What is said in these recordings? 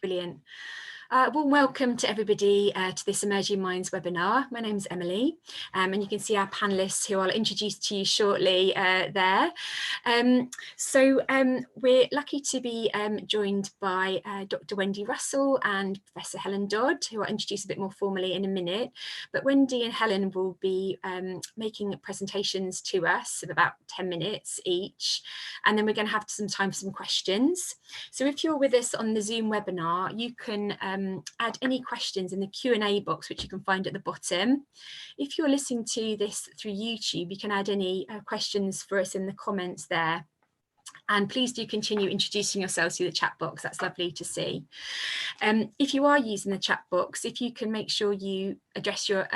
Brilliant. Well, welcome to everybody to this Emerging Minds webinar. My name's Emily, and you can see our panellists who I'll introduce to you shortly there. We're lucky to be joined by Dr. Wendy Russell and Professor Helen Dodd, who I'll introduce a bit more formally in a minute. But Wendy and Helen will be making presentations to us of about 10 minutes each, and then we're going to have some time for some questions. So if you're with us on the Zoom webinar, you can add any questions in the Q&A box, which you can find at the bottom. If you're listening to this through YouTube, you can add any questions for us in the comments there. And please do continue introducing yourselves through the chat box. That's lovely to see. If you are using the chat box, if you can make sure you address your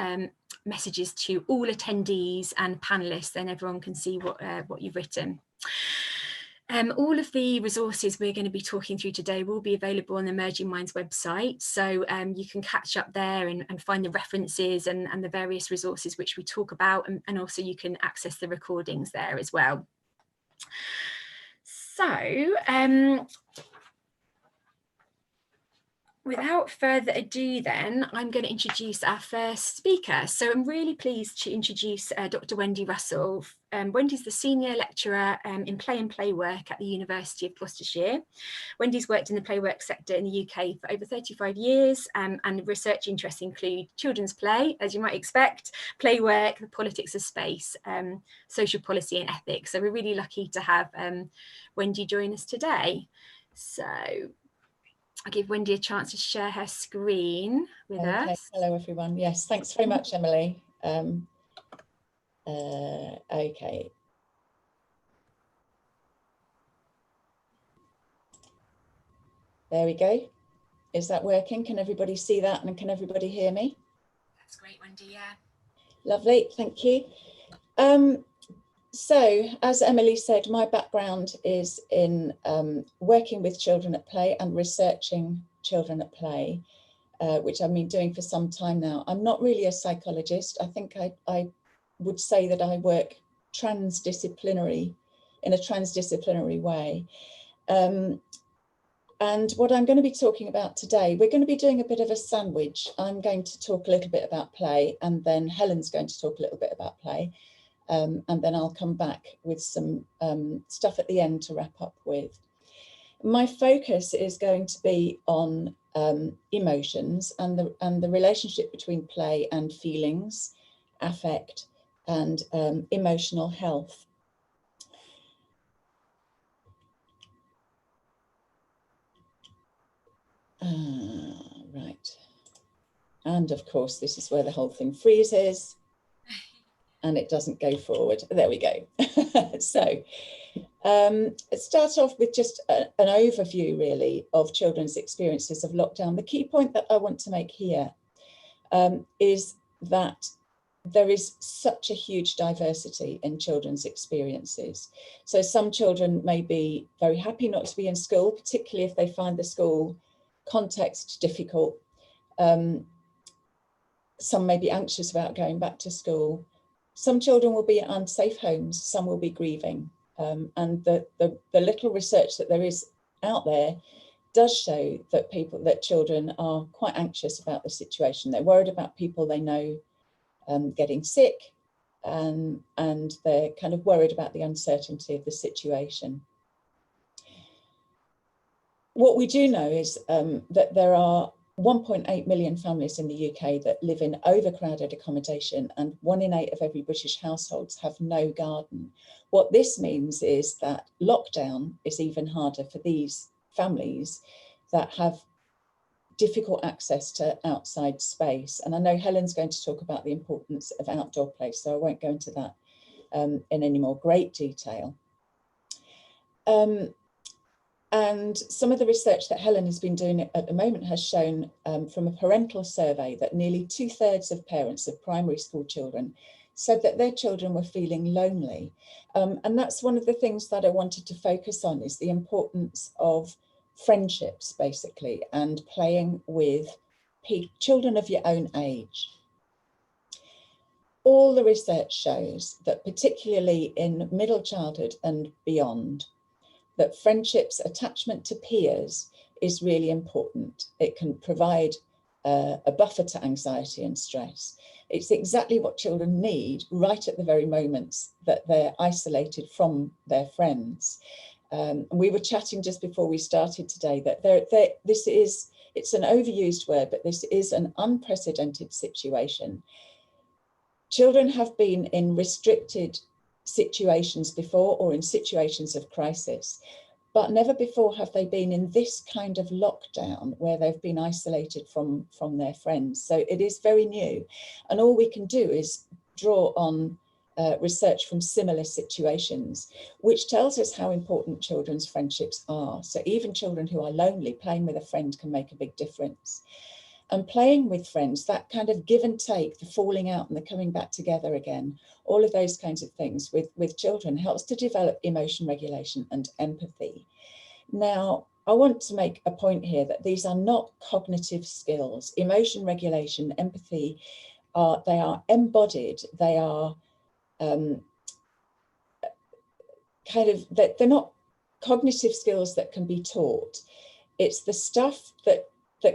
messages to all attendees and panelists, then everyone can see what you've written. All of the resources we're going to be talking through today will be available on the Emerging Minds website, so you can catch up there and find the references and the various resources which we talk about, and also you can access the recordings there as well. So without further ado then, I'm going to introduce our first speaker. So I'm really pleased to introduce Dr. Wendy Russell. Wendy's the Senior Lecturer in Play and Play Work at the University of Gloucestershire. Wendy's worked in the play work sector in the UK for over 35 years, and research interests include children's play, as you might expect, play work, the politics of space, social policy and ethics. So we're really lucky to have Wendy join us today. So I'll give Wendy a chance to share her screen with us. Hello everyone. Yes, thanks very much, Emily. Okay. There we go. Is that working? Can everybody see that, and can everybody hear me? That's great, Wendy, yeah. Lovely, thank you. So, as Emily said, my background is in working with children at play and researching children at play, which I've been doing for some time now. I'm not really a psychologist. I think I would say that I work in a transdisciplinary way. And what I'm going to be talking about today, we're going to be doing a bit of a sandwich. I'm going to talk a little bit about play, and then Helen's going to talk a little bit about play. And then I'll come back with some stuff at the end to wrap up with. My focus is going to be on emotions and the relationship between play and feelings, affect, and emotional health. Right. And of course, this is where the whole thing freezes and it doesn't go forward. There we go. So let's start off with just an overview, really, of children's experiences of lockdown. The key point that I want to make here is that there is such a huge diversity in children's experiences. So some children may be very happy not to be in school, particularly if they find the school context difficult. Some may be anxious about going back to school. Some children will be at unsafe homes, some will be grieving. And the little research that there is out there does show that children are quite anxious about the situation. They're worried about people they know getting sick, and they're kind of worried about the uncertainty of the situation. What we do know is that there are 1.8 million families in the UK that live in overcrowded accommodation, and 1 in 8 of every British households have no garden. What this means is that lockdown is even harder for these families that have difficult access to outside space. And I know Helen's going to talk about the importance of outdoor play, so I won't go into that in any more great detail. And some of the research that Helen has been doing at the moment has shown from a parental survey that nearly 2/3 of parents of primary school children said that their children were feeling lonely. And that's one of the things that I wanted to focus on, is the importance of friendships, basically, and playing with children of your own age. All the research shows that, particularly in middle childhood and beyond, that friendships, attachment to peers, is really important. It can provide a buffer to anxiety and stress. It's exactly what children need right at the very moments that they're isolated from their friends. We were chatting just before we started today that it's an overused word, but this is an unprecedented situation. Children have been in restricted situations before, or in situations of crisis, but never before have they been in this kind of lockdown where they've been isolated from their friends. So it is very new. And all we can do is draw on research from similar situations, which tells us how important children's friendships are. So even children who are lonely, playing with a friend can make a big difference. And playing with friends, that kind of give and take, the falling out and the coming back together again, all of those kinds of things with children helps to develop emotion regulation and empathy. Now, I want to make a point here that these are not cognitive skills. Emotion regulation, empathy, they are embodied, they are they're not cognitive skills that can be taught. It's the stuff that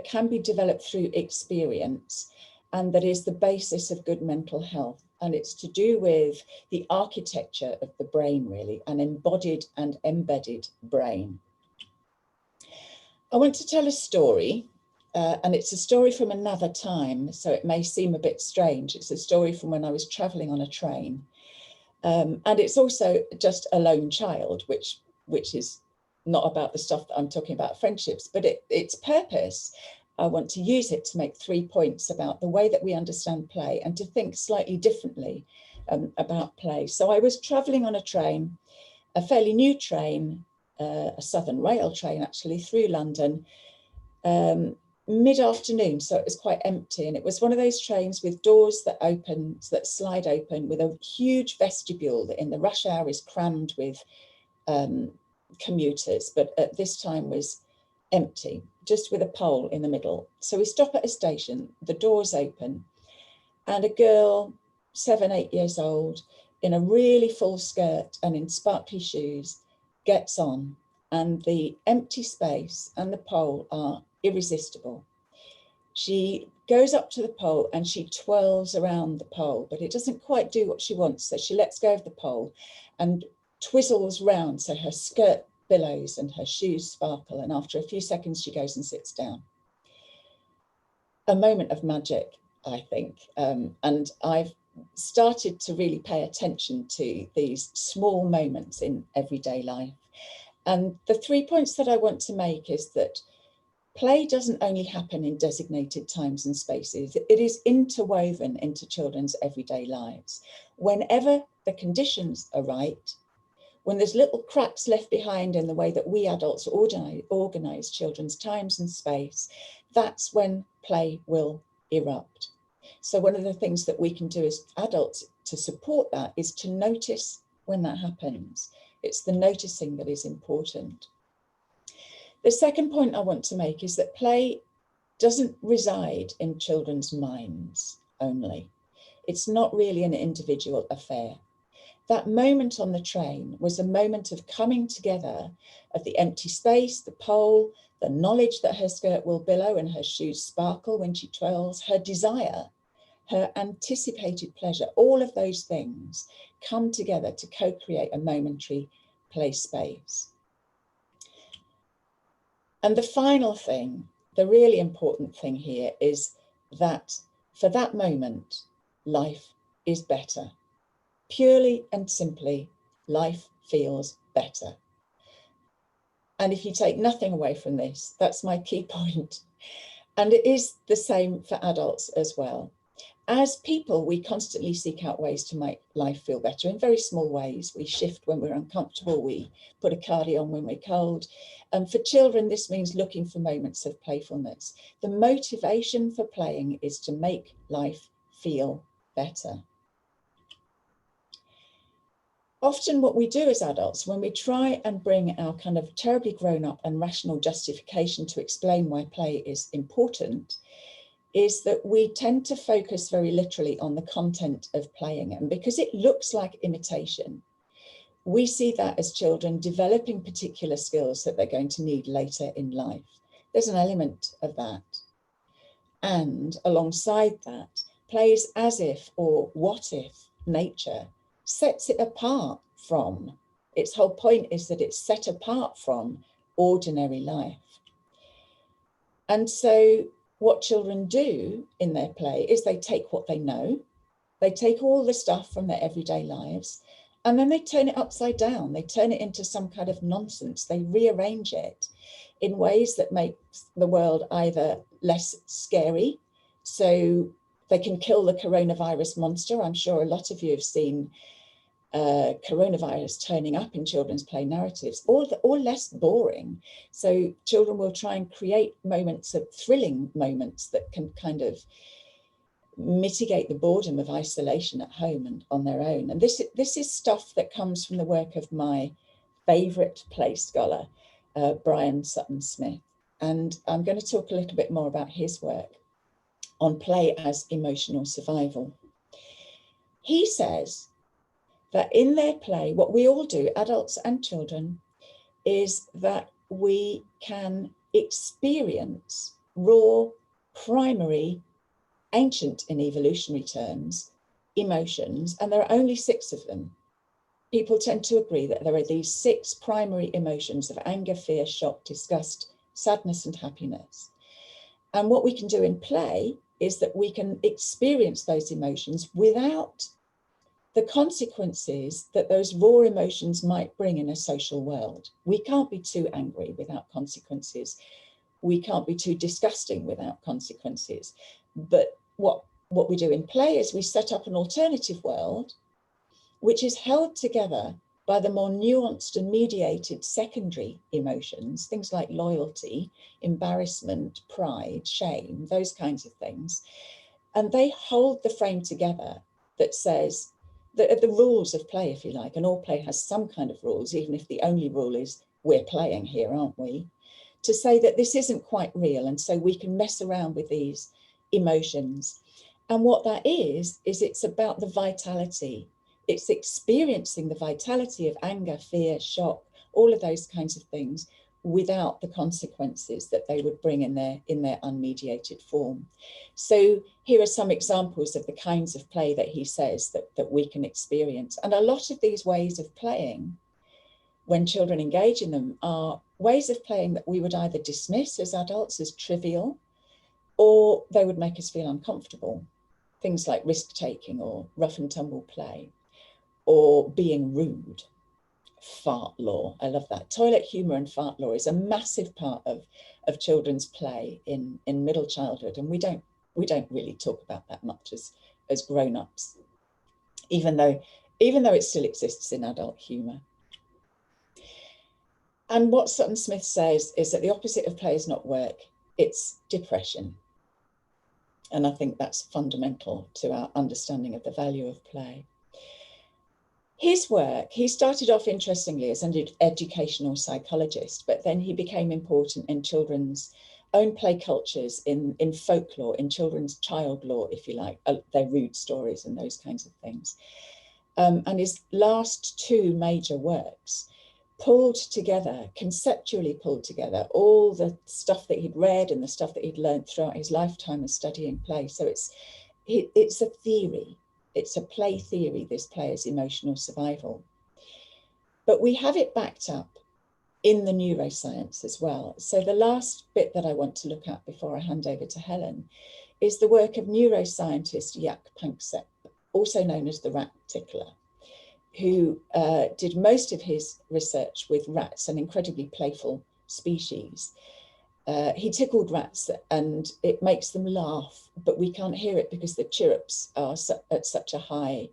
can be developed through experience, and that is the basis of good mental health. And it's to do with the architecture of the brain, really, an embodied and embedded brain. I want to tell a story, and it's a story from another time, so it may seem a bit strange. It's a story from when I was traveling on a train. And it's also just a lone child, which is not about the stuff that I'm talking about, friendships, but its purpose. I want to use it to make 3 points about the way that we understand play and to think slightly differently about play. So I was traveling on a train, a fairly new train, a Southern Rail train actually, through London, mid-afternoon, so it was quite empty, and it was one of those trains with doors that slide open, with a huge vestibule that in the rush hour is crammed with commuters, but at this time was empty, just with a pole in the middle. So we stop at a station, the doors open, and a girl, 7, 8 years old, in a really full skirt and in sparkly shoes, gets on, and the empty space and the pole are irresistible. She goes up to the pole and she twirls around the pole, but it doesn't quite do what she wants. So she lets go of the pole and twizzles round, so her skirt billows and her shoes sparkle. And after a few seconds, she goes and sits down. A moment of magic, I think. And I've started to really pay attention to these small moments in everyday life. And the 3 points that I want to make is that play doesn't only happen in designated times and spaces, it is interwoven into children's everyday lives. Whenever the conditions are right, when there's little cracks left behind in the way that we adults organise children's times and space, that's when play will erupt. So one of the things that we can do as adults to support that is to notice when that happens. It's the noticing that is important. The second point I want to make is that play doesn't reside in children's minds only. It's not really an individual affair. That moment on the train was a moment of coming together of the empty space, the pole, the knowledge that her skirt will billow and her shoes sparkle when she twirls, her desire, her anticipated pleasure. All of those things come together to co-create a momentary play space. And the final thing, the really important thing here, is that for that moment, life is better. Purely and simply, life feels better. And if you take nothing away from this, that's my key point. And it is the same for adults as well. As people, we constantly seek out ways to make life feel better in very small ways. We shift when we're uncomfortable, we put a cardi on when we're cold. And for children, this means looking for moments of playfulness. The motivation for playing is to make life feel better. Often what we do as adults, when we try and bring our kind of terribly grown up and rational justification to explain why play is important, is that we tend to focus very literally on the content of playing. And because it looks like imitation, we see that as children developing particular skills that they're going to need later in life. there's an element of that. And alongside that, plays as if or what if nature sets it apart from. Its whole point is that it's set apart from ordinary life. And so what children do in their play is they take what they know, they take all the stuff from their everyday lives, and then they turn it upside down. They turn it into some kind of nonsense. They rearrange it in ways that make the world either less scary, so they can kill the coronavirus monster. I'm sure a lot of you have seen coronavirus turning up in children's play narratives, or less boring. So children will try and create moments of thrilling moments that can kind of mitigate the boredom of isolation at home and on their own. And this is stuff that comes from the work of my favourite play scholar, Brian Sutton Smith. And I'm going to talk a little bit more about his work on play as emotional survival. He says that in their play, what we all do, adults and children, is that we can experience raw, primary, ancient in evolutionary terms, emotions, and there are only 6 of them. People tend to agree that there are these 6 primary emotions of anger, fear, shock, disgust, sadness, and happiness. And what we can do in play is that we can experience those emotions without the consequences that those raw emotions might bring in a social world. We can't be too angry without consequences. We can't be too disgusting without consequences. But what we do in play is we set up an alternative world which is held together by the more nuanced and mediated secondary emotions, things like loyalty, embarrassment, pride, shame, those kinds of things. And they hold the frame together that says that the rules of play, if you like, and all play has some kind of rules, even if the only rule is we're playing here, aren't we? To say that this isn't quite real, and so we can mess around with these emotions. And what that is it's about the vitality. It's experiencing the vitality of anger, fear, shock, all of those kinds of things without the consequences that they would bring in their unmediated form. So here are some examples of the kinds of play that he says that we can experience. And a lot of these ways of playing, when children engage in them, are ways of playing that we would either dismiss as adults as trivial, or they would make us feel uncomfortable. Things like risk-taking or rough and tumble play, or being rude. Fart law, I love that. Toilet humour and fart law is a massive part of children's play in middle childhood, and we don't really talk about that much as grown-ups, even though it still exists in adult humour. And what Sutton Smith says is that the opposite of play is not work, it's depression. And I think that's fundamental to our understanding of the value of play. His work, he started off interestingly as an educational psychologist, but then he became important in children's own play cultures, in folklore, in children's child lore, if you like, their rude stories and those kinds of things. And his last 2 major works conceptually pulled together all the stuff that he'd read and the stuff that he'd learned throughout his lifetime of studying play. So it's a theory. It's a play theory, this play as emotional survival. But we have it backed up in the neuroscience as well. So the last bit that I want to look at before I hand over to Helen is the work of neuroscientist Jaak Panksepp, also known as the rat tickler, who did most of his research with rats, an incredibly playful species. He tickled rats and it makes them laugh, but we can't hear it because the chirrups are at such a high,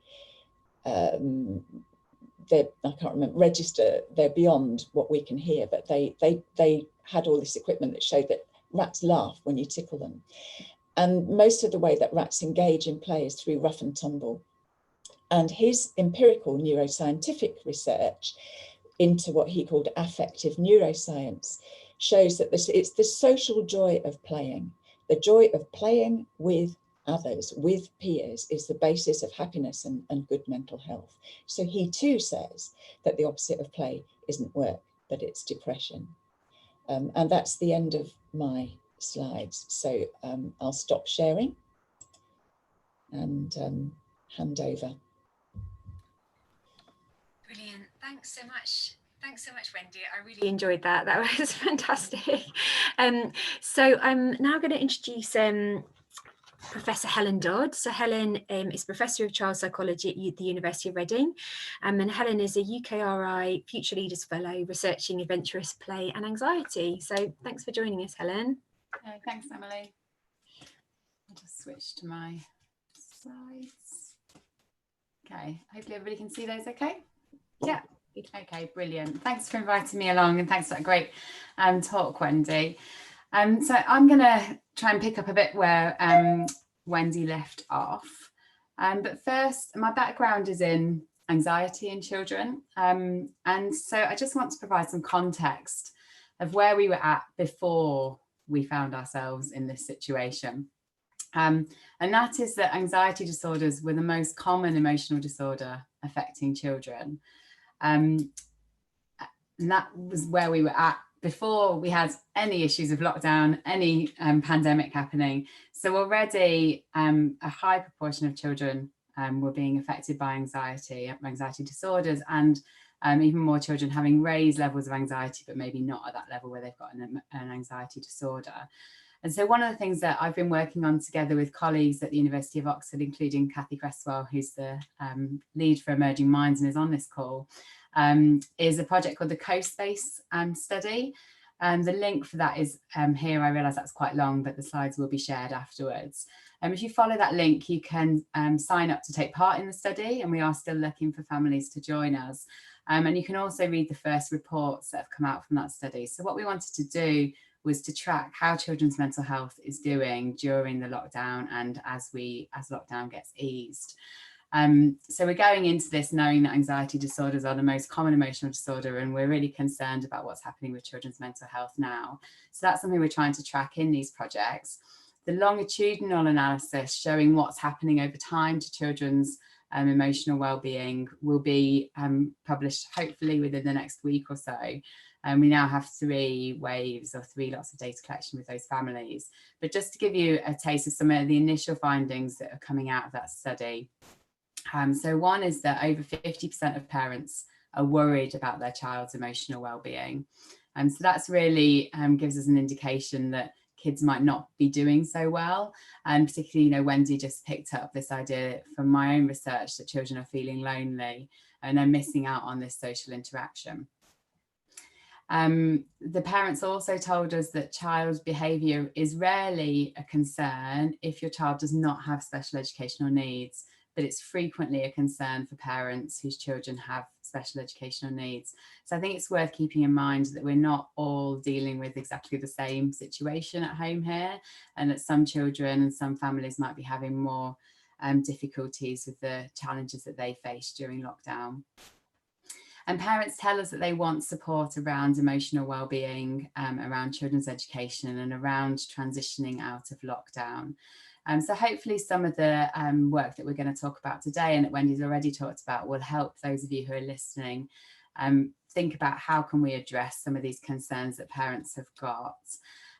I can't remember, register, they're beyond what we can hear, but they had all this equipment that showed that rats laugh when you tickle them. And most of the way that rats engage in play is through rough and tumble. And his empirical neuroscientific research into what he called affective neuroscience shows that it's the social joy of playing. The joy of playing with others, with peers, is the basis of happiness and good mental health. So he too says that the opposite of play isn't work, but it's depression. And that's the end of my slides. So I'll stop sharing and hand over. Brilliant. Thanks so much. Thanks so much, Wendy. I really enjoyed that. That was fantastic. So I'm now going to introduce Professor Helen Dodd. So Helen is Professor of Child Psychology at the University of Reading, and Helen is a UKRI Future Leaders Fellow researching adventurous play and anxiety. So thanks for joining us, Helen. Thanks, Emily. I'll just switch to my slides. Okay, hopefully everybody can see those okay? Yeah. Okay, brilliant. Thanks for inviting me along, and thanks for that great talk, Wendy. So I'm going to try and pick up a bit where Wendy left off. But first, my background is in anxiety in children. And so I just want to provide some context of where we were at before we found ourselves in this situation. And that is that anxiety disorders were the most common emotional disorder affecting children. And that was where we were at before we had any issues of lockdown, any pandemic happening. So already a high proportion of children were being affected by anxiety disorders, and even more children having raised levels of anxiety, but maybe not at that level where they've got an anxiety disorder. And so one of the things that I've been working on together with colleagues at the University of Oxford, including Cathy Cresswell, who's the lead for Emerging Minds and is on this call, is a project called the CoSpace Study. And the link for that is here. I realise that's quite long, but the slides will be shared afterwards. If you follow that link, you can sign up to take part in the study, and we are still looking for families to join us. And you can also read the first reports that have come out from that study. So what we wanted to do was to track how children's mental health is doing during the lockdown and as lockdown gets eased. So we're going into this knowing that anxiety disorders are the most common emotional disorder, and we're really concerned about what's happening with children's mental health now. So that's something we're trying to track in these projects. The longitudinal analysis showing what's happening over time to children's emotional well-being will be published hopefully within the next week or so. And we now have 3 waves or 3 lots of data collection with those families. But just to give you a taste of some of the initial findings that are coming out of that study. So one is that over 50% of parents are worried about their child's emotional well-being. And so that's really gives us an indication that kids might not be doing so well. And particularly, Wendy just picked up this idea from my own research that children are feeling lonely and are missing out on this social interaction. The parents also told us that child behaviour is rarely a concern if your child does not have special educational needs, but it's frequently a concern for parents whose children have special educational needs. So I think it's worth keeping in mind that we're not all dealing with exactly the same situation at home here, and that some children and some families might be having more difficulties with the challenges that they face during lockdown. And parents tell us that they want support around emotional well-being, around children's education, and around transitioning out of lockdown. So hopefully some of the work that we're going to talk about today and that Wendy's already talked about will help those of you who are listening think about how can we address some of these concerns that parents have got.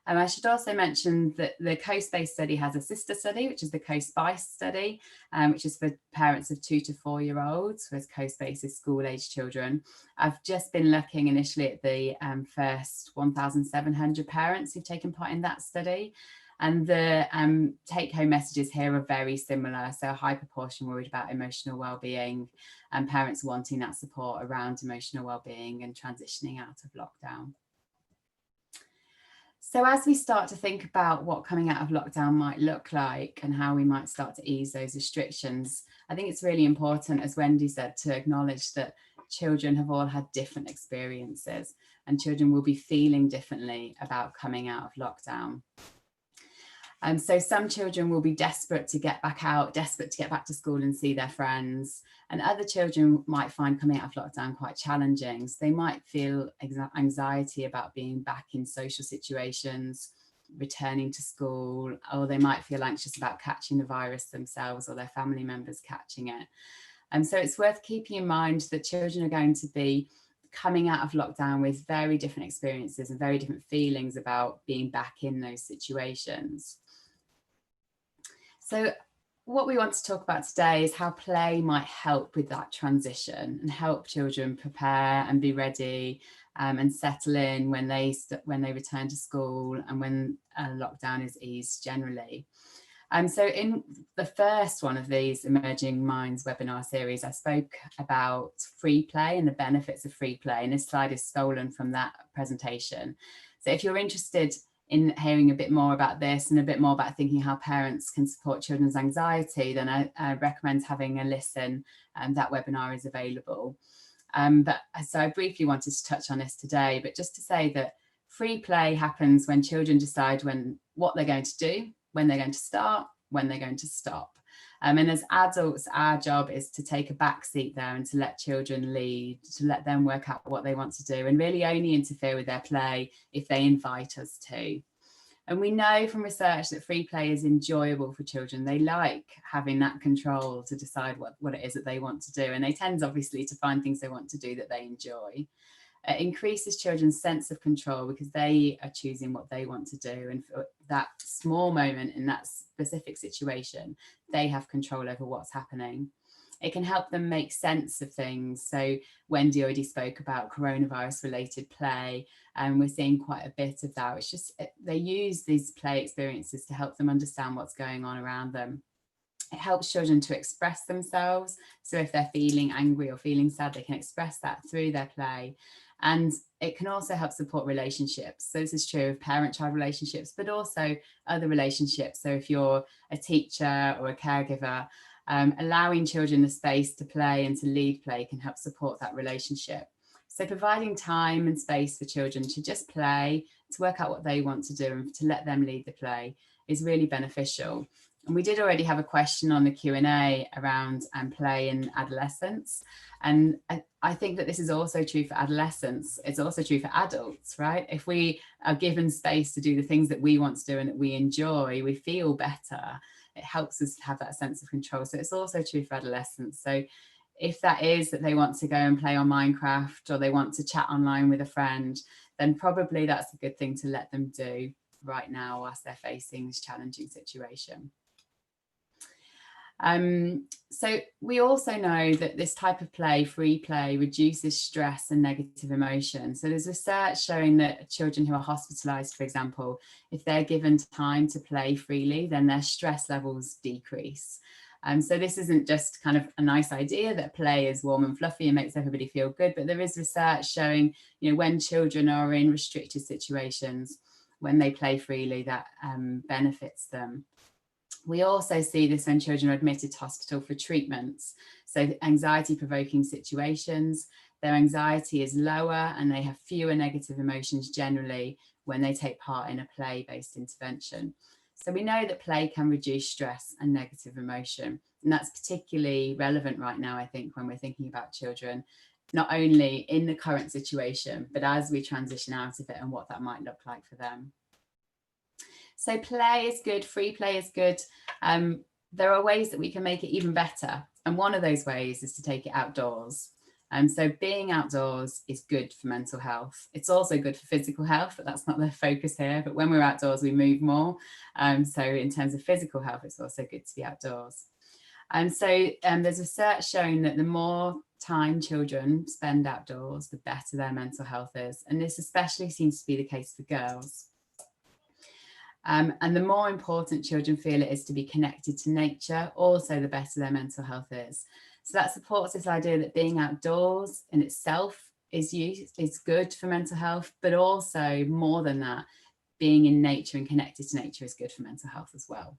I should also mention that the CoSpace Study has a sister study, which is the CoSpace Study, which is for parents of 2 to 4 year olds, whereas CoSpace is school-age children. I've just been looking initially at the first 1,700 parents who've taken part in that study. And the take-home messages here are very similar. So a high proportion worried about emotional well-being and parents wanting that support around emotional well-being and transitioning out of lockdown. So as we start to think about what coming out of lockdown might look like and how we might start to ease those restrictions, I think it's really important, as Wendy said, to acknowledge that children have all had different experiences and children will be feeling differently about coming out of lockdown. So some children will be desperate to get back out, desperate to get back to school and see their friends. And other children might find coming out of lockdown quite challenging. So they might feel anxiety about being back in social situations, returning to school, or they might feel anxious about catching the virus themselves or their family members catching it. And so it's worth keeping in mind that children are going to be coming out of lockdown with very different experiences and very different feelings about being back in those situations. So what we want to talk about today is how play might help with that transition and help children prepare and be ready and settle in when they return to school and when lockdown is eased generally. So in the first one of these Emerging Minds webinar series, I spoke about free play and the benefits of free play, and this slide is stolen from that presentation. So if you're interested in hearing a bit more about this and a bit more about thinking how parents can support children's anxiety, then I recommend having a listen, and that webinar is available. So I briefly wanted to touch on this today, but just to say that free play happens when children decide what they're going to do, when they're going to start, when they're going to stop. And as adults, our job is to take a back seat there and to let children lead, to let them work out what they want to do, and really only interfere with their play if they invite us to. And we know from research that free play is enjoyable for children. They like having that control to decide what it is that they want to do. And they tend obviously to find things they want to do that they enjoy. It increases children's sense of control because they are choosing what they want to do. And for that small moment in that specific situation, they have control over what's happening. It can help them make sense of things. So Wendy already spoke about coronavirus related play, and we're seeing quite a bit of that. It's just, they use these play experiences to help them understand what's going on around them. It helps children to express themselves. So if they're feeling angry or feeling sad, they can express that through their play. And it can also help support relationships. So this is true of parent-child relationships, but also other relationships. So if you're a teacher or a caregiver, allowing children the space to play and to lead play can help support that relationship. So providing time and space for children to just play, to work out what they want to do and to let them lead the play is really beneficial. And we did already have a question on the Q&A around play in adolescence. And I think that this is also true for adolescents. It's also true for adults, right? If we are given space to do the things that we want to do and that we enjoy, we feel better. It helps us have that sense of control. So it's also true for adolescents. So if that is that they want to go and play on Minecraft or they want to chat online with a friend, then probably that's a good thing to let them do right now whilst they're facing this challenging situation. So we also know that this type of play, free play, reduces stress and negative emotion. So there's research showing that children who are hospitalized, for example, if they're given time to play freely, then their stress levels decrease. So this isn't just kind of a nice idea that play is warm and fluffy and makes everybody feel good, but there is research showing, you know, when children are in restricted situations, when they play freely, that benefits them. We also see this when children are admitted to hospital for treatments. So anxiety-provoking situations, their anxiety is lower and they have fewer negative emotions generally when they take part in a play-based intervention. So we know that play can reduce stress and negative emotion. And that's particularly relevant right now, I think, when we're thinking about children, not only in the current situation, but as we transition out of it and what that might look like for them. So play is good, free play is good. There are ways that we can make it even better. And one of those ways is to take it outdoors. So being outdoors is good for mental health. It's also good for physical health, but that's not the focus here. But when we're outdoors, we move more. So in terms of physical health, it's also good to be outdoors. So there's research showing that the more time children spend outdoors, the better their mental health is. And this especially seems to be the case for girls. And the more important children feel it is to be connected to nature, also the better their mental health is. So that supports this idea that being outdoors in itself is good for mental health, but also more than that, being in nature and connected to nature is good for mental health as well.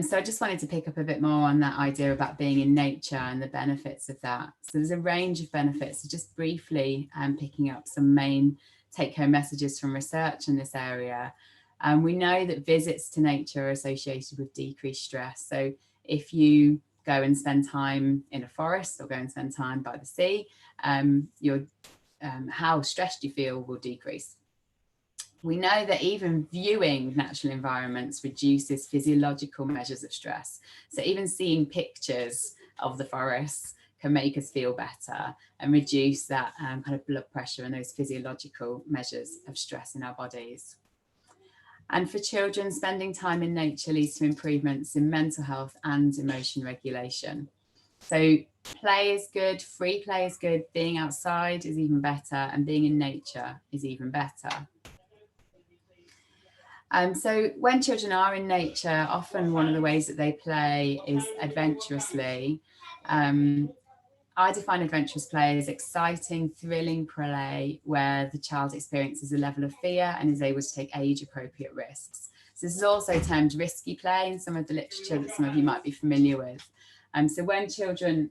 So I just wanted to pick up a bit more on that idea about being in nature and the benefits of that. So there's a range of benefits. So just briefly picking up some main take-home messages from research in this area. We know that visits to nature are associated with decreased stress. So if you go and spend time in a forest or go and spend time by the sea, how stressed you feel will decrease. We know that even viewing natural environments reduces physiological measures of stress. So even seeing pictures of the forests can make us feel better and reduce that kind of blood pressure and those physiological measures of stress in our bodies. And for children, spending time in nature leads to improvements in mental health and emotion regulation. So play is good, free play is good, being outside is even better, and being in nature is even better. So when children are in nature, often one of the ways that they play is adventurously. I define adventurous play as exciting, thrilling play where the child experiences a level of fear and is able to take age-appropriate risks. So this is also termed risky play in some of the literature that some of you might be familiar with. So when children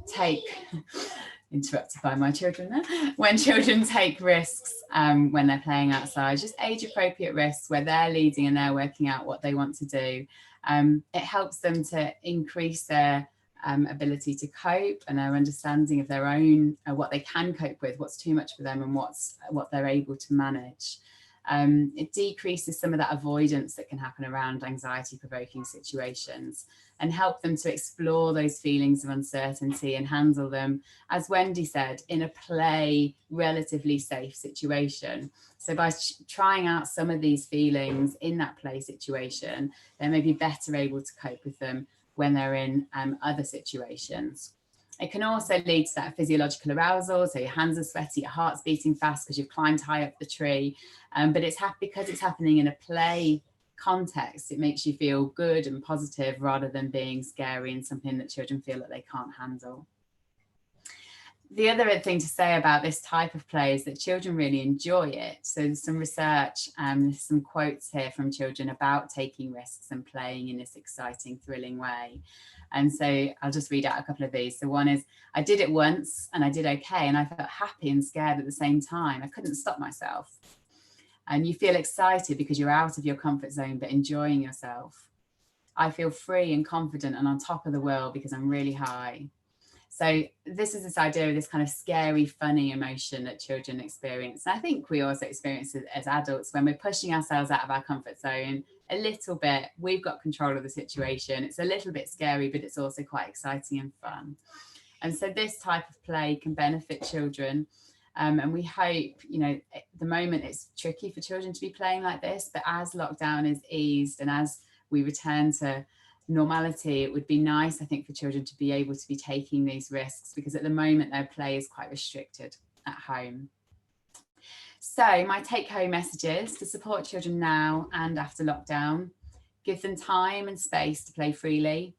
take, interrupted by my children there, when children take risks when they're playing outside, just age-appropriate risks where they're leading and they're working out what they want to do, it helps them to increase their ability to cope and their understanding of their own, what they can cope with, what's too much for them and what they're able to manage. It decreases some of that avoidance that can happen around anxiety-provoking situations and help them to explore those feelings of uncertainty and handle them, as Wendy said, in a play, relatively safe situation. So by trying out some of these feelings in that play situation, they may be better able to cope with them when they're in other situations. It can also lead to that physiological arousal. So your hands are sweaty, your heart's beating fast because you've climbed high up the tree. But it's because it's happening in a play context, it makes you feel good and positive rather than being scary and something that children feel that they can't handle. The other thing to say about this type of play is that children really enjoy it. So there's some research, there's some quotes here from children about taking risks and playing in this exciting, thrilling way. And so I'll just read out a couple of these. So one is, I did it once and I did okay, and I felt happy and scared at the same time. I couldn't stop myself. And you feel excited because you're out of your comfort zone, but enjoying yourself. I feel free and confident and on top of the world because I'm really high. So this is this idea of this kind of scary, funny emotion that children experience. And I think we also experience it as adults when we're pushing ourselves out of our comfort zone a little bit. We've got control of the situation. It's a little bit scary, but it's also quite exciting and fun. And so this type of play can benefit children. And we hope, you know, at the moment it's tricky for children to be playing like this, but as lockdown is eased and as we return to normality, it would be nice, I think, for children to be able to be taking these risks, because at the moment their play is quite restricted at home. So my take-home messages to support children now and after lockdown: give them time and space to play freely,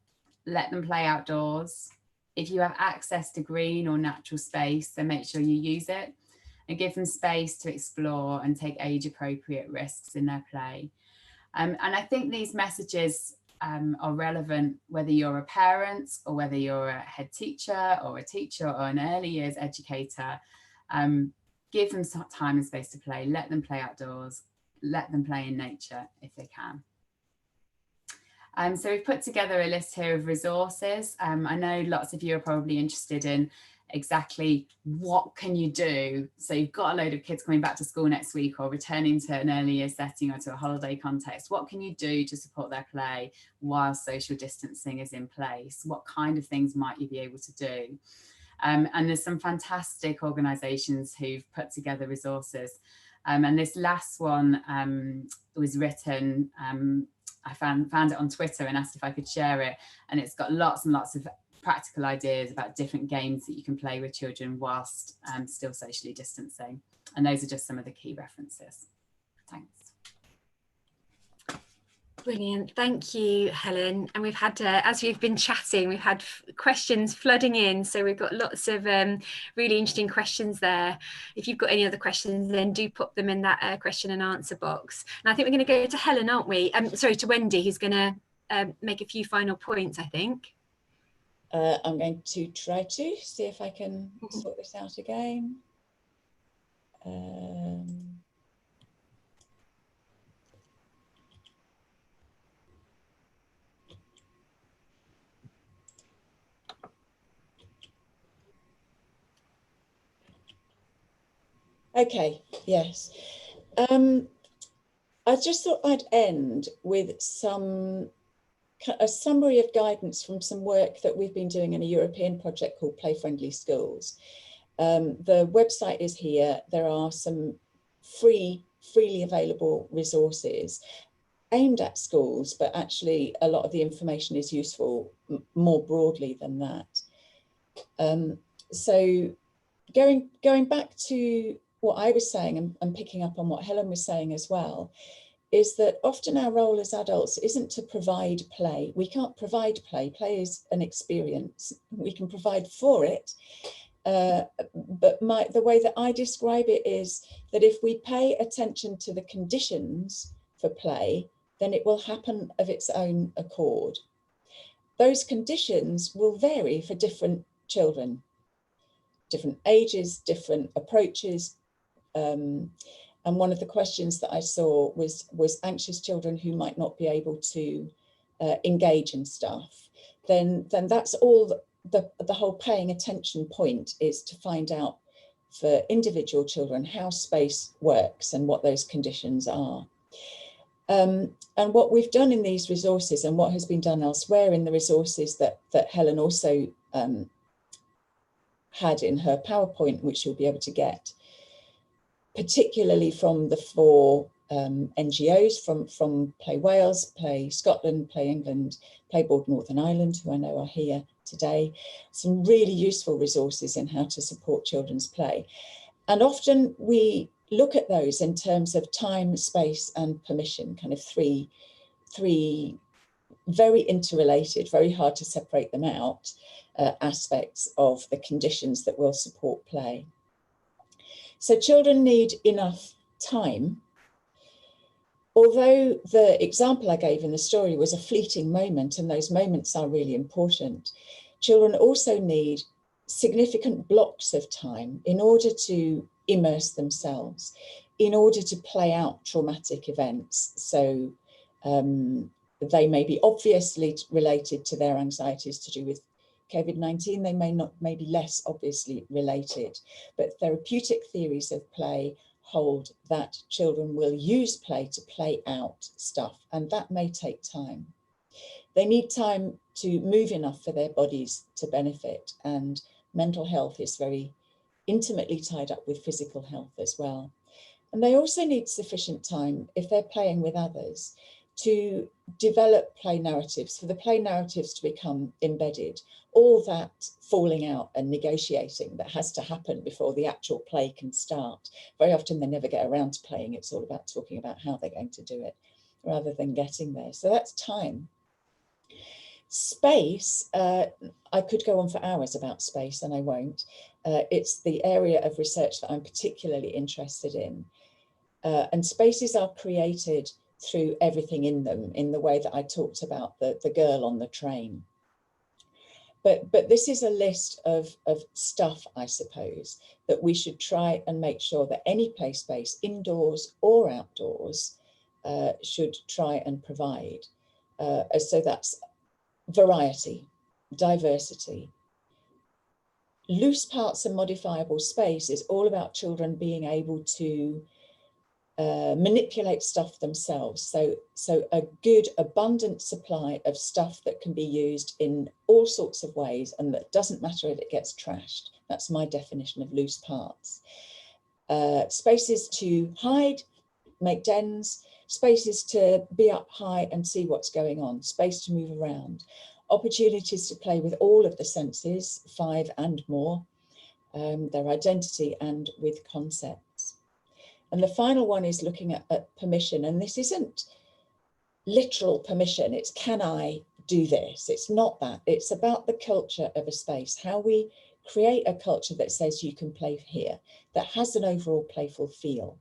let them play outdoors. If you have access to green or natural space, then make sure you use it, and give them space to explore and take age-appropriate risks in their play. And I think these messages are relevant whether you're a parent or whether you're a head teacher or a teacher or an early years educator. Give them some time and space to play, let them play outdoors, let them play in nature if they can. So we've put together a list here of resources. I know lots of you are probably interested in exactly what can you do. So you've got a load of kids coming back to school next week or returning to an early year setting or to a holiday context. What can you do to support their play while social distancing is in place? What kind of things might you be able to do? And there's some fantastic organisations who've put together resources. And this last one was written, I found it on Twitter and asked if I could share it. And it's got lots and lots of practical ideas about different games that you can play with children whilst still socially distancing. And those are just some of the key references. Thanks. Brilliant, thank you, Helen. And we've had, as we've been chatting, we've had questions flooding in. So we've got lots of really interesting questions there. If you've got any other questions, then do pop them in that question and answer box. And I think we're going to go to Helen, aren't we? Sorry, to Wendy, who's going to make a few final points, I think. I'm going to try to see if I can sort this out again. Okay, yes. I just thought I'd end with some a summary of guidance from some work that we've been doing in a European project called Play Friendly Schools. The website is here. There are some freely available resources aimed at schools, but actually a lot of the information is useful more broadly than that. So going back to what I was saying and picking up on what Helen was saying as well, is that often our role as adults isn't to provide play. We can't provide play. Play is an experience. We can provide for it. But the way that I describe it is that if we pay attention to the conditions for play, then it will happen of its own accord. Those conditions will vary for different children, different ages, different approaches. And one of the questions that I saw was anxious children who might not be able to engage in stuff. Then that's all the whole paying attention point is, to find out for individual children how space works and what those conditions are. And what we've done in these resources, and what has been done elsewhere in the resources that Helen also had in her PowerPoint, which you'll be able to get, particularly from the 4 NGOs, from Play Wales, Play Scotland, Play England, Playboard Northern Ireland, who I know are here today. Some really useful resources in how to support children's play. And often we look at those in terms of time, space and permission, kind of three very interrelated, very hard to separate them out, aspects of the conditions that will support play. So children need enough time. Although the example I gave in the story was a fleeting moment, and those moments are really important, children also need significant blocks of time in order to immerse themselves, in order to play out traumatic events. So they may be obviously related to their anxieties to do with COVID-19, they may be less obviously related, but therapeutic theories of play hold that children will use play to play out stuff, and that may take time. They need time to move enough for their bodies to benefit, and mental health is very intimately tied up with physical health as well. And they also need sufficient time, if they're playing with others, to develop play narratives, for the play narratives to become embedded. All that falling out and negotiating that has to happen before the actual play can start. Very often they never get around to playing. It's all about talking about how they're going to do it rather than getting there. So that's time. Space, I could go on for hours about space and I won't. It's the area of research that I'm particularly interested in. And spaces are created through everything in them, in the way that I talked about the girl on the train. But this is a list of stuff, I suppose, that we should try and make sure that any play space, indoors or outdoors, should try and provide. So that's variety, diversity. Loose parts and modifiable space is all about children being able to manipulate stuff themselves. So a good, abundant supply of stuff that can be used in all sorts of ways, and that doesn't matter if it gets trashed. That's my definition of loose parts. Spaces to hide, make dens, spaces to be up high and see what's going on, space to move around, opportunities to play with all of the senses, 5 and more, their identity and with concepts. And the final one is looking at permission. And this isn't literal permission. It's, can I do this? It's not that. It's about the culture of a space, how we create a culture that says you can play here, that has an overall playful feel.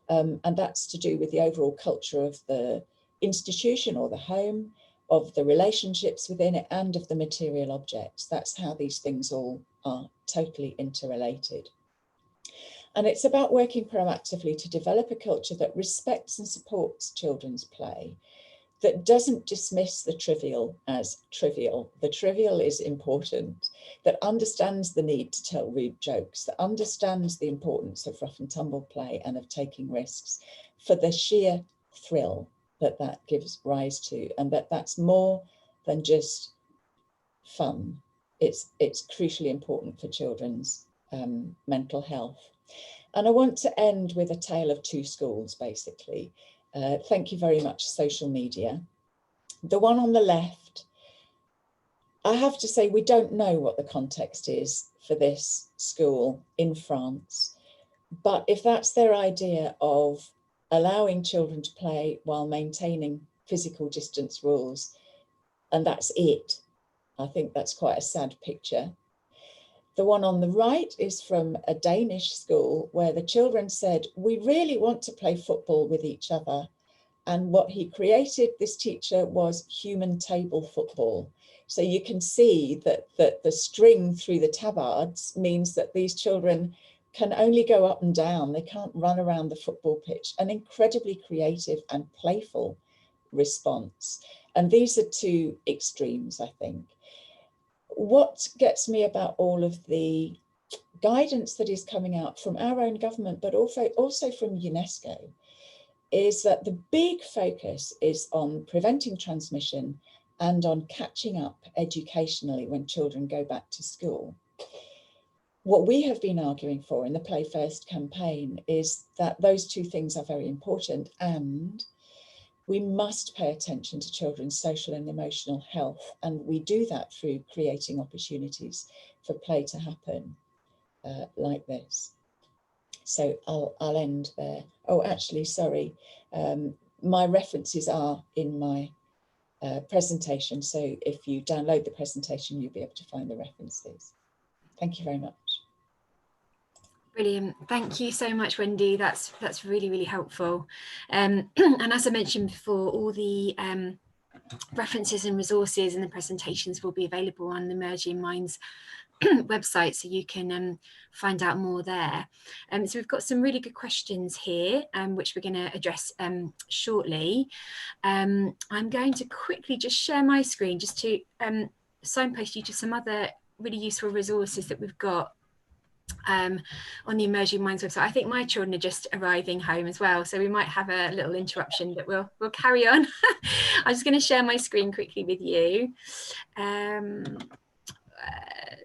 And that's to do with the overall culture of the institution or the home, of the relationships within it, and of the material objects. That's how these things all are totally interrelated. And it's about working proactively to develop a culture that respects and supports children's play, that doesn't dismiss the trivial as trivial. The trivial is important, that understands the need to tell rude jokes, that understands the importance of rough and tumble play and of taking risks for the sheer thrill that that gives rise to, and that's more than just fun. It's crucially important for children's mental health. And I want to end with a tale of two schools, basically. Thank you very much, social media. The one on the left, I have to say, we don't know what the context is for this school in France. But if that's their idea of allowing children to play while maintaining physical distance rules, and that's it, I think that's quite a sad picture. The one on the right is from a Danish school where the children said, we really want to play football with each other. And what he created, this teacher, was human table football. So you can see that the string through the tabards means that these children can only go up and down. They can't run around the football pitch. An incredibly creative and playful response. And these are two extremes, I think. What gets me about all of the guidance that is coming out from our own government, but also from UNESCO, is that the big focus is on preventing transmission and on catching up educationally when children go back to school. What we have been arguing for in the Play First campaign is that those two things are very important, and we must pay attention to children's social and emotional health, and we do that through creating opportunities for play to happen like this. So I'll end there. Oh, actually, sorry. My references are in my presentation. So if you download the presentation, you'll be able to find the references. Thank you very much. Brilliant. Thank you so much, Wendy. That's really, really helpful. And as I mentioned before, all the references and resources and the presentations will be available on the Emerging Minds website, so you can find out more there. So we've got some really good questions here, which we're going to address shortly. I'm going to quickly just share my screen just to signpost you to some other really useful resources that we've got on the Emerging Minds website. I think my children are just arriving home as well, so we might have a little interruption, but we'll carry on. I'm just going to share my screen quickly with you.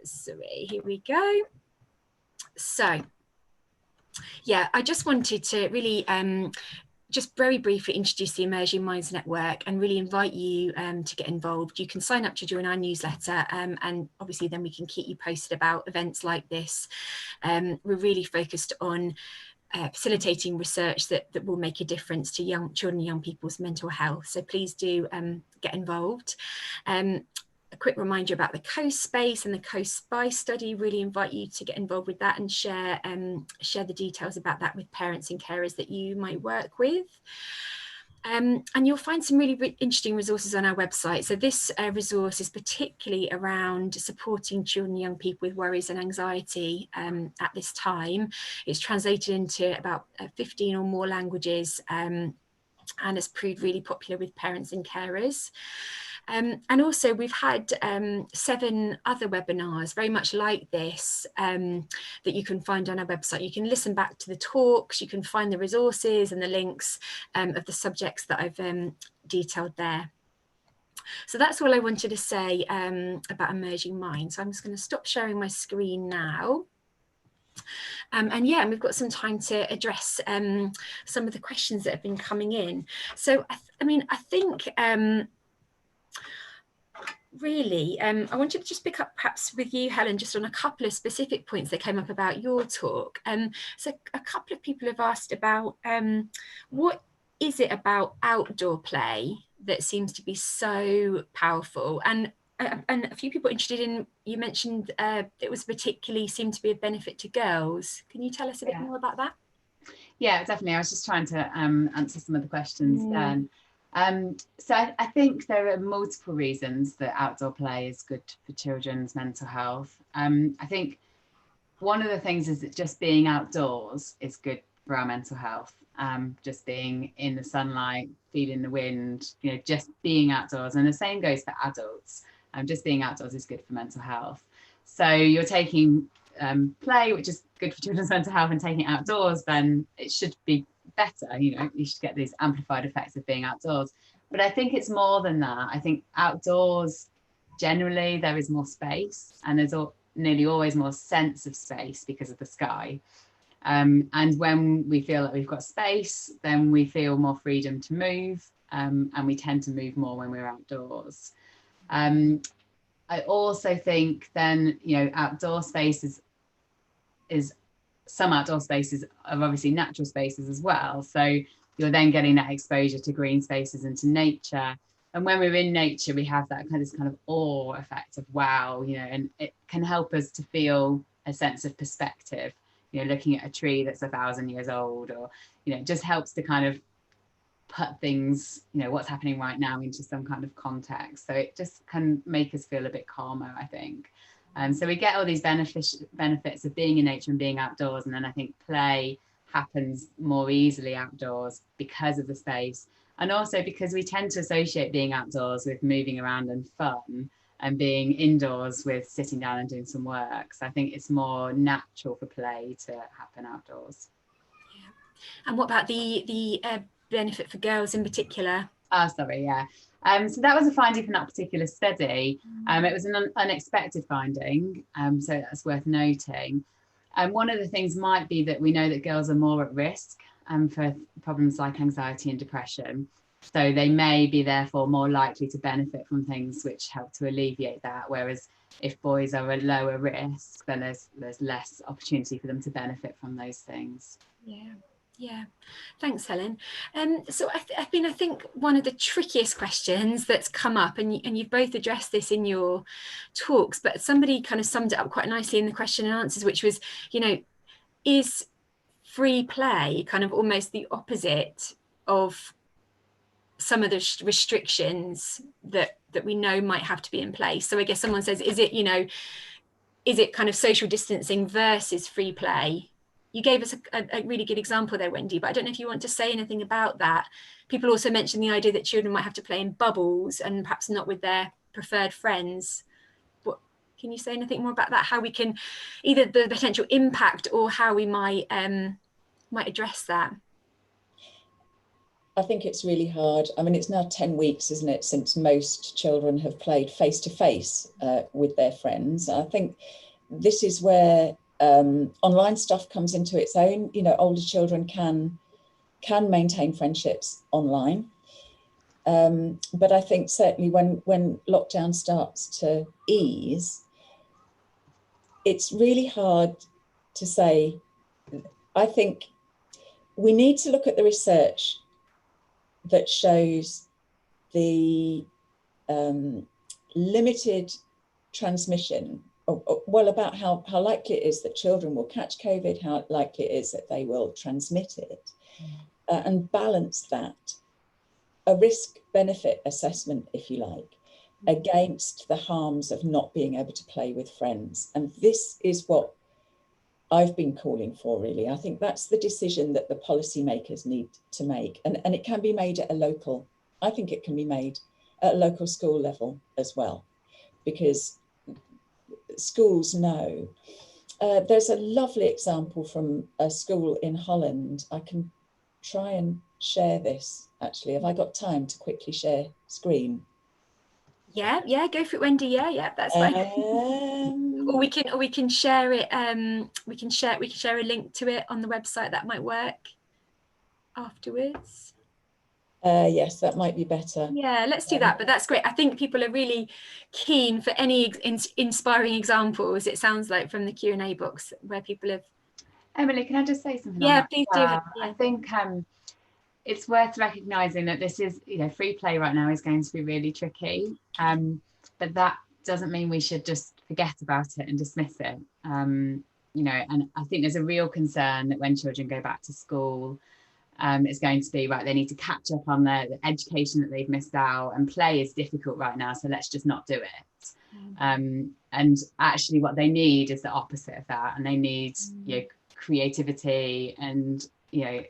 Sorry, here we go. So yeah, I just wanted to really just very briefly introduce the Emerging Minds Network and really invite you to get involved. You can sign up to join our newsletter, and obviously then we can keep you posted about events like this. We're really focused on facilitating research that will make a difference to young children and young people's mental health. So please do get involved. A quick reminder about the CoSpace and the CoSpace Study. Really invite you to get involved with that and share the details about that with parents and carers that you might work with. And you'll find some really interesting resources on our website. So this resource is particularly around supporting children and young people with worries and anxiety at this time. It's translated into about 15 or more languages and has proved really popular with parents and carers. And also we've had 7 other webinars very much like this that you can find on our website. You can listen back to the talks, you can find the resources and the links of the subjects that I've detailed there. So that's all I wanted to say about Emerging Minds. So I'm just going to stop sharing my screen now. And yeah, and we've got some time to address some of the questions that have been coming in. So I think really, I wanted to just pick up perhaps with you, Helen, just on a couple of specific points that came up about your talk. So a couple of people have asked about what is it about outdoor play that seems to be so powerful? And a few people interested in, you mentioned it was particularly seemed to be of benefit to girls. Can you tell us a bit more about that? Yeah, definitely. I was just trying to answer some of the questions then. So I think there are multiple reasons that outdoor play is good for children's mental health. I think one of the things is that just being outdoors is good for our mental health. Just being in the sunlight, feeling the wind, just being outdoors. And the same goes for adults. Just being outdoors is good for mental health. So you're taking play, which is good for children's mental health, and taking it outdoors, then it should be better. You should get these amplified effects of being outdoors. But I think it's more than that. I think outdoors, generally, there is more space, and there's nearly always more sense of space because of the sky. And when we feel like we've got space, then we feel more freedom to move, and we tend to move more when we're outdoors. I also think then, you know, outdoor spaces is some outdoor spaces are obviously natural spaces as well. So you're then getting that exposure to green spaces and to nature. And when we're in nature, we have that kind of awe effect of wow, you know, and it can help us to feel a sense of perspective, you know, looking at a tree that's 1,000 years old, or, you know, it just helps to kind of put things, you know, what's happening right now into some kind of context. So it just can make us feel a bit calmer, I think. So we get all these benefits of being in nature and being outdoors. And then I think play happens more easily outdoors because of the space. And also because we tend to associate being outdoors with moving around and fun, and being indoors with sitting down and doing some work. So I think it's more natural for play to happen outdoors. Yeah. And what about the benefit for girls in particular? Sorry, yeah. So that was a finding from that particular study. It was an unexpected finding, so that's worth noting. One of the things might be that we know that girls are more at risk for problems like anxiety and depression. So they may be therefore more likely to benefit from things which help to alleviate that. Whereas if boys are at lower risk, then there's less opportunity for them to benefit from those things. Yeah. Yeah, thanks, Helen. So I think one of the trickiest questions that's come up, and you've both addressed this in your talks, but somebody kind of summed it up quite nicely in the question and answers, which was, you know, is free play kind of almost the opposite of some of the restrictions that we know might have to be in place? So I guess someone says, is it kind of social distancing versus free play? You gave us a really good example there, Wendy, but I don't know if you want to say anything about that. People also mentioned the idea that children might have to play in bubbles and perhaps not with their preferred friends. What, can you say anything more about that? How we can, either the potential impact or how we might address that? I think it's really hard. I mean, it's now 10 weeks, isn't it, since most children have played face-to-face with their friends. I think this is where online stuff comes into its own. You know, older children can maintain friendships online. But I think certainly when lockdown starts to ease, it's really hard to say. I think we need to look at the research that shows the limited transmission, well, about how likely it is that children will catch COVID, how likely it is that they will transmit it, and balance that, a risk-benefit assessment, if you like, against the harms of not being able to play with friends. And this is what I've been calling for, really. I think that's the decision that the policymakers need to make. And it can be made at a local, I think it can be made at a local school level as well, because schools know. There's a lovely example from a school in Holland. I can try and share this, actually. Have I got time to quickly share screen? Yeah, go for it, Wendy. Yeah, that's fine. Or we can share it. We can share a link to it on the website. That might work afterwards. Yes, that might be better. Yeah, let's do that. But that's great. I think people are really keen for any inspiring examples. It sounds like from the Q&A box where people have. Emily, can I just say something? Yeah, please do. Yeah. I think it's worth recognising that this is, you know, free play right now is going to be really tricky. But that doesn't mean we should just forget about it and dismiss it. You know, and I think there's a real concern that when children go back to school, it's going to be, right, they need to catch up on the education that they've missed out, and play is difficult right now, so let's just not do it. And actually what they need is the opposite of that, and they need, you know, creativity and, you know,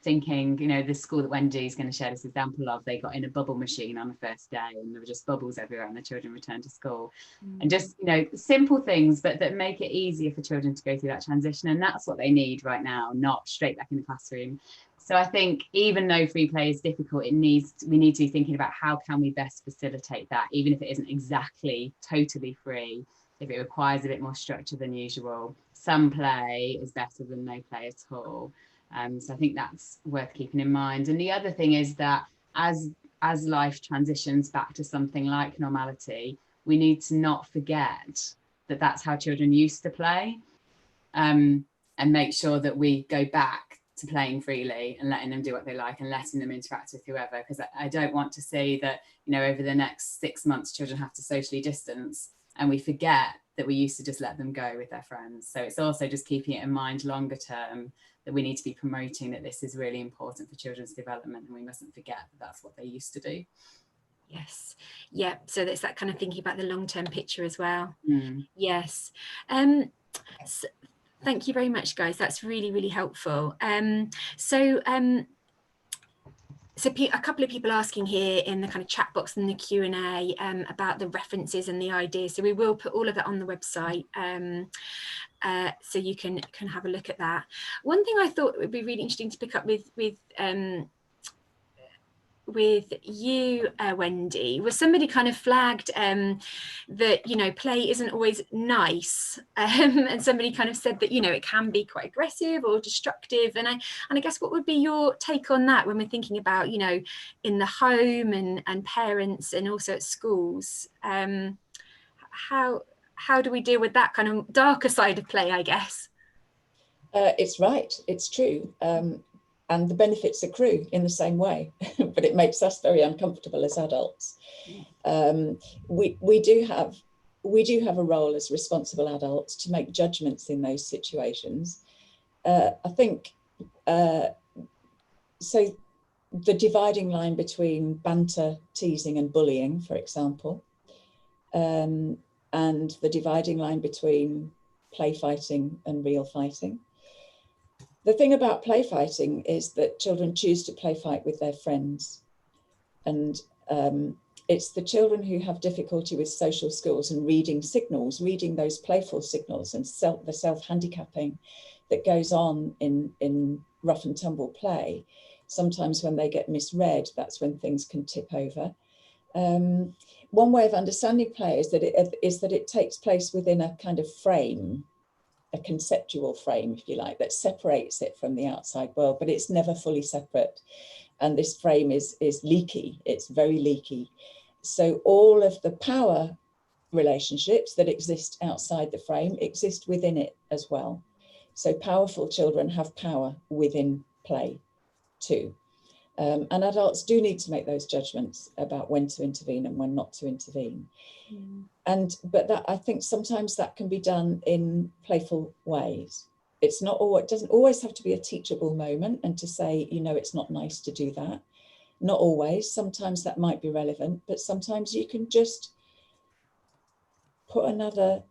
thinking. You know, the school that Wendy's going to share this example of, they got in a bubble machine on the first day and there were just bubbles everywhere, and the children returned to school. And just, you know, simple things, but that make it easier for children to go through that transition, and that's what they need right now, not straight back in the classroom. So I think even though free play is difficult, we need to be thinking about how can we best facilitate that, even if it isn't exactly totally free, if it requires a bit more structure than usual. Some play is better than no play at all. So I think that's worth keeping in mind. And the other thing is that as life transitions back to something like normality, we need to not forget that that's how children used to play, and make sure that we go back to playing freely and letting them do what they like and letting them interact with whoever, because I don't want to see that, you know, over the next 6 months children have to socially distance and we forget that we used to just let them go with their friends. So it's also just keeping it in mind longer term that we need to be promoting that this is really important for children's development, and we mustn't forget that that's what they used to do. Yes, yeah, so that's that kind of thinking about the long-term picture as well. Yes. So thank you very much, guys, that's really, really helpful. So a couple of people asking here in the kind of chat box and the Q&A about the references and the ideas, so we will put all of that on the website, so you can have a look at that. One thing I thought would be really interesting to pick up with you, Wendy, was somebody kind of flagged that, you know, play isn't always nice, and somebody kind of said that, you know, it can be quite aggressive or destructive, and I guess what would be your take on that when we're thinking about, you know, in the home and parents and also at schools? How do we deal with that kind of darker side of play, I guess? It's right, it's true. And the benefits accrue in the same way, but it makes us very uncomfortable as adults. We do have a role as responsible adults to make judgments in those situations. I think, so the dividing line between banter, teasing and bullying, for example, and the dividing line between play fighting and real fighting. The thing about play fighting is that children choose to play fight with their friends. And it's the children who have difficulty with social skills and reading signals, reading those playful signals, and the self-handicapping that goes on in rough and tumble play. Sometimes when they get misread, that's when things can tip over. One way of understanding play is that it takes place within a kind of frame, a conceptual frame, if you like, that separates it from the outside world, but it's never fully separate. And this frame is leaky, it's very leaky. So all of the power relationships that exist outside the frame exist within it as well. So powerful children have power within play too. And adults do need to make those judgments about when to intervene and when not to intervene. But I think sometimes that can be done in playful ways. It doesn't always have to be a teachable moment and to say, you know, it's not nice to do that. Not always. Sometimes that might be relevant, but sometimes you can just put another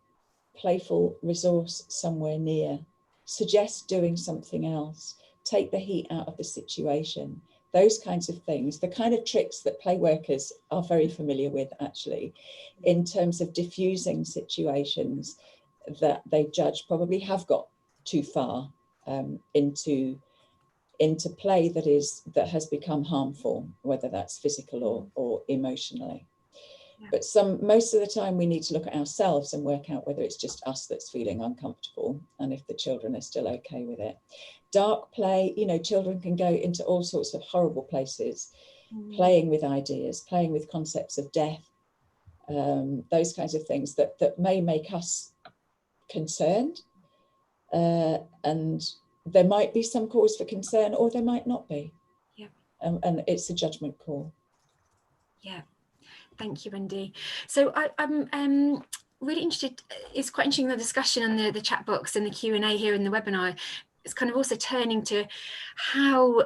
playful resource somewhere near, suggest doing something else, take the heat out of the situation. Those kinds of things, the kind of tricks that play workers are very familiar with, actually, in terms of diffusing situations that they judge probably have got too far into play that has become harmful, whether that's physical or emotionally. Yeah. But most of the time we need to look at ourselves and work out whether it's just us that's feeling uncomfortable and if the children are still okay with it. Dark play, you know, children can go into all sorts of horrible places, playing with ideas, playing with concepts of death, those kinds of things that may make us concerned. And there might be some cause for concern or there might not be. Yeah. And it's a judgment call. Yeah. Thank you, Wendy. So I'm really interested, it's quite interesting, the discussion on the chat box and the Q&A here in the webinar. It's kind of also turning to how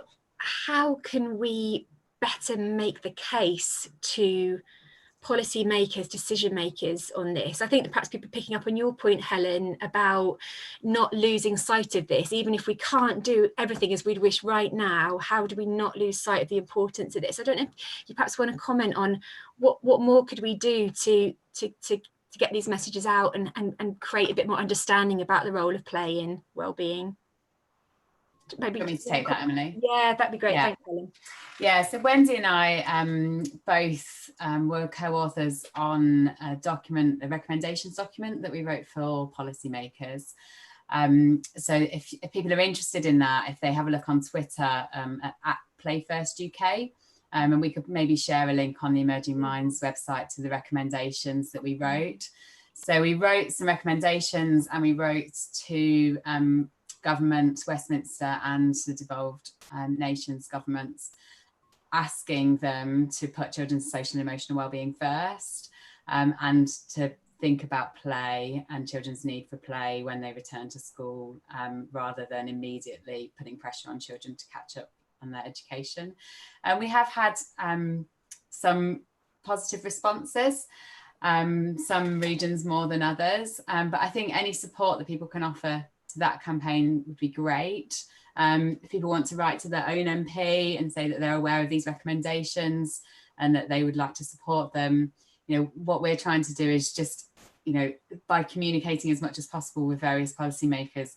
can we better make the case to policy makers, decision makers on this. I think that perhaps people picking up on your point, Helen, about not losing sight of this, even if we can't do everything as we'd wish right now, how do we not lose sight of the importance of this? I don't know if you perhaps want to comment on what more could we do to get these messages out and create a bit more understanding about the role of play in wellbeing. maybe want me to take that, Emily? Yeah, that'd be great. Yeah. Thanks, Helen. Yeah, so Wendy and I both were co-authors on a recommendations document that we wrote for policymakers. So if people are interested in that, if they have a look on Twitter at PlayFirstUK, and we could maybe share a link on the Emerging Minds website to the recommendations that we wrote. So we wrote some recommendations, and we wrote to government, Westminster and the devolved nations governments, asking them to put children's social and emotional wellbeing first, and to think about play and children's need for play when they return to school, rather than immediately putting pressure on children to catch up on their education. And we have had some positive responses, some regions more than others, but I think any support that people can offer to that campaign would be great. If people want to write to their own MP and say that they're aware of these recommendations and that they would like to support them, you know, what we're trying to do is just, you know, by communicating as much as possible with various policymakers,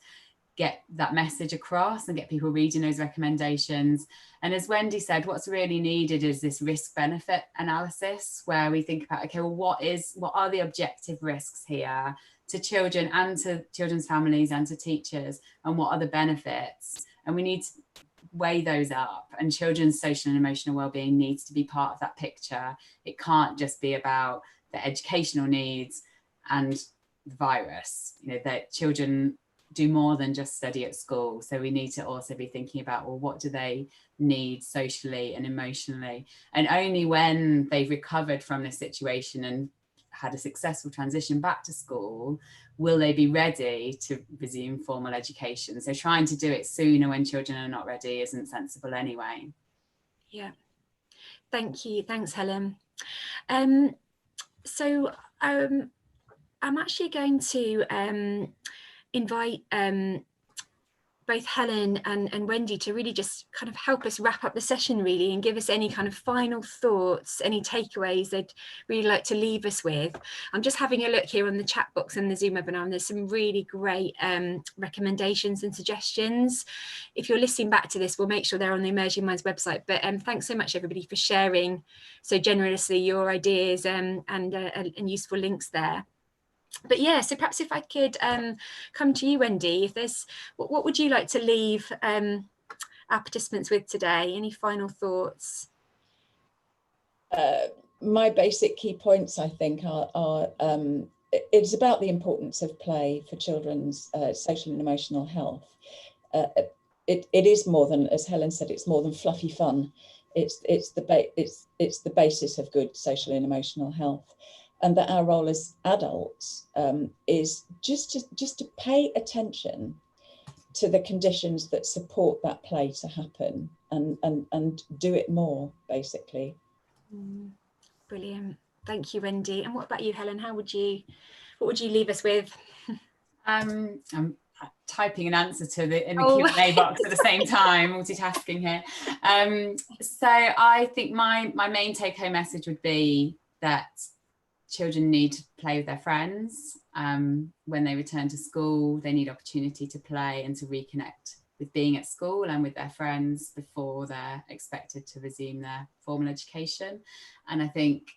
get that message across and get people reading those recommendations. And as Wendy said, what's really needed is this risk benefit analysis, where we think about, okay, well, what are the objective risks here to children and to children's families and to teachers, and what are the benefits? And we need to weigh those up, and children's social and emotional wellbeing needs to be part of that picture. It can't just be about the educational needs and the virus. You know, that children do more than just study at school. So we need to also be thinking about, well, what do they need socially and emotionally? And only when they've recovered from this situation and had a successful transition back to school will they be ready to resume formal education. So trying to do it sooner when children are not ready isn't sensible anyway. Yeah, thank you. Thanks, Helen. So I'm actually going to invite both Helen and Wendy to really just kind of help us wrap up the session, really, and give us any kind of final thoughts, any takeaways they'd really like to leave us with. I'm just having a look here on the chat box and the Zoom webinar, and there's some really great recommendations and suggestions. If you're listening back to this, we'll make sure they're on the Emerging Minds website. But thanks so much, everybody, for sharing so generously your ideas and useful links there. But yeah, so perhaps if I could come to you, Wendy, if there's, what would you like to leave our participants with today? Any final thoughts? My basic key points, I think, are it's about the importance of play for children's social and emotional health. It is more than, as Helen said, it's more than fluffy fun. It's the basis of good social and emotional health. And that our role as adults is just to pay attention to the conditions that support that play to happen, and do it more, basically. Brilliant. Thank you, Wendy. And what about you, Helen? What would you leave us with? I'm typing an answer to in the Q&A box at the same time, multitasking here. So I think my main take-home message would be that children need to play with their friends. When they return to school, they need opportunity to play and to reconnect with being at school and with their friends before they're expected to resume their formal education. And I think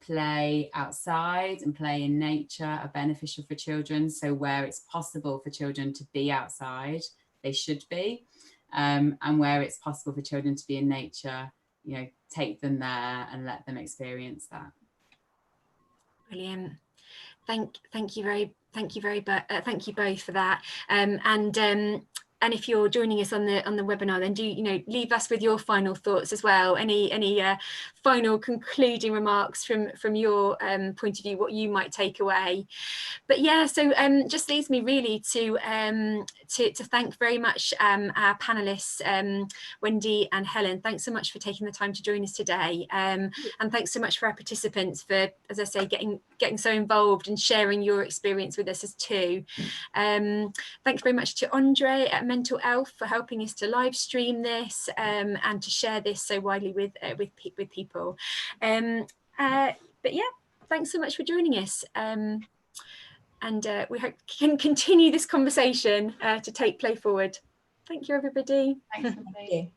play outside and play in nature are beneficial for children. So where it's possible for children to be outside, they should be. And where it's possible for children to be in nature, you know, take them there and let them experience that. Brilliant. Thank you both for that. And if you're joining us on the webinar, then do leave us with your final thoughts as well. Any final concluding remarks from your point of view, what you might take away. But yeah, so just leaves me really to thank very much our panelists, Wendy and Helen. Thanks so much for taking the time to join us today, and thanks so much for our participants for, as I say, getting so involved and sharing your experience with us as too. Thanks very much to Andre at Mental Health for helping us to live stream this and to share this so widely with people. But yeah, thanks so much for joining us. And we hope we can continue this conversation to take play forward. Thank you, everybody. Thanks, Thank you.